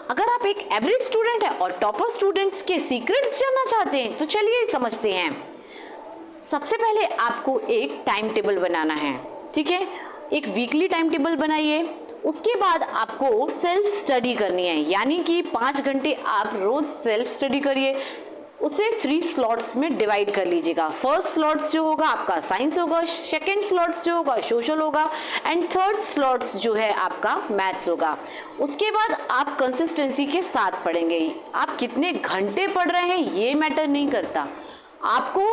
अगर आप एक एवरेज स्टूडेंट है और टॉपर स्टूडेंट्स के सीक्रेट्स जानना चाहते हैं तो चलिए समझते हैं। सबसे पहले आपको एक टाइम टेबल बनाना है, ठीक है। एक वीकली टाइम टेबल बनाइए। उसके बाद आपको सेल्फ स्टडी करनी है, यानी कि 5 घंटे आप रोज सेल्फ स्टडी करिए। उसे 3 स्लॉट्स में डिवाइड कर लीजिएगा। फर्स्ट स्लॉट्स जो होगा आपका साइंस होगा, सेकंड स्लॉट्स जो होगा सोशल होगा एंड थर्ड स्लॉट्स जो है आपका मैथ्स होगा। उसके बाद आप कंसिस्टेंसी के साथ पढ़ेंगे। आप कितने घंटे पढ़ रहे हैं ये मैटर नहीं करता आपको,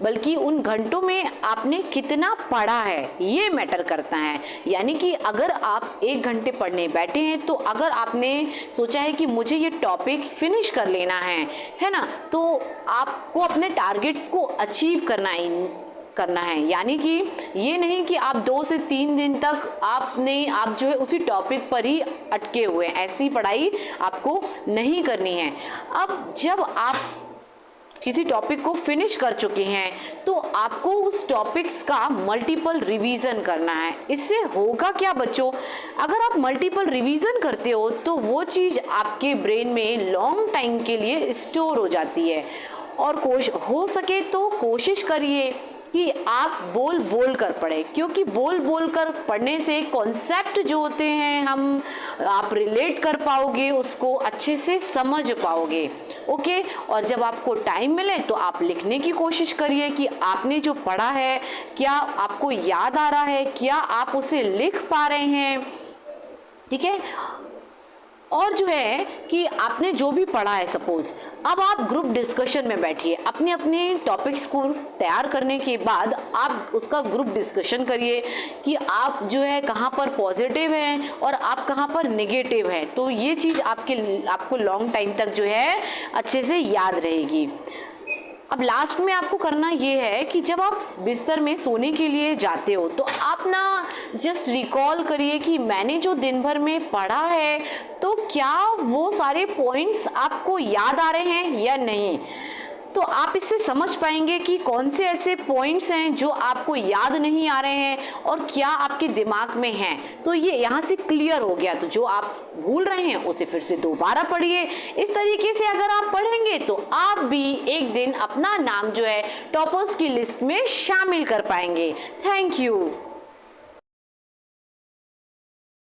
बल्कि उन घंटों में आपने कितना पढ़ा है ये मैटर करता है। यानी कि अगर आप 1 घंटे पढ़ने बैठे हैं तो अगर आपने सोचा है कि मुझे ये टॉपिक फिनिश कर लेना है ना, तो आपको अपने टारगेट्स को अचीव करना है। यानी कि ये नहीं कि आप 2 से 3 दिन तक आप जो है उसी टॉपिक पर ही अटके हुए हैं। ऐसी पढ़ाई आपको नहीं करनी है। अब जब आप किसी टॉपिक को फिनिश कर चुके हैं तो आपको उस टॉपिक्स का मल्टीपल रिवीजन करना है। इससे होगा क्या बच्चों, अगर आप मल्टीपल रिवीजन करते हो तो वो चीज़ आपके ब्रेन में लॉन्ग टाइम के लिए स्टोर हो जाती है। और हो सके तो कोशिश करिए कि आप बोल बोल कर पढ़ें, क्योंकि बोल बोल कर पढ़ने से कॉन्सेप्ट जो होते हैं आप रिलेट कर पाओगे, उसको अच्छे से समझ पाओगे। ओके। और जब आपको टाइम मिले तो आप लिखने की कोशिश करिए कि आपने जो पढ़ा है क्या आपको याद आ रहा है, क्या आप उसे लिख पा रहे हैं, ठीक है। और जो है कि आपने जो भी पढ़ा है, सपोज अब आप ग्रुप डिस्कशन में बैठिए। अपने अपने टॉपिक्स को तैयार करने के बाद आप उसका ग्रुप डिस्कशन करिए कि आप जो है कहाँ पर पॉजिटिव हैं और आप कहाँ पर नेगेटिव हैं। तो ये चीज़ आपको लॉन्ग टाइम तक जो है अच्छे से याद रहेगी। अब लास्ट में आपको करना ये है कि जब आप बिस्तर में सोने के लिए जाते हो तो आप ना जस्ट रिकॉल करिए कि मैंने जो दिन भर में पढ़ा है तो क्या वो सारे पॉइंट्स आपको याद आ रहे हैं या नहीं। तो आप इससे समझ पाएंगे कि कौन से ऐसे पॉइंट्स हैं जो आपको याद नहीं आ रहे हैं और क्या आपके दिमाग में हैं। तो ये यहाँ से क्लियर हो गया। तो जो आप भूल रहे हैं उसे फिर से दोबारा पढ़िए। इस तरीके से अगर आप पढ़ेंगे तो आप भी एक दिन अपना नाम जो है टॉपर्स की लिस्ट में शामिल कर पाएंगे। Thank you.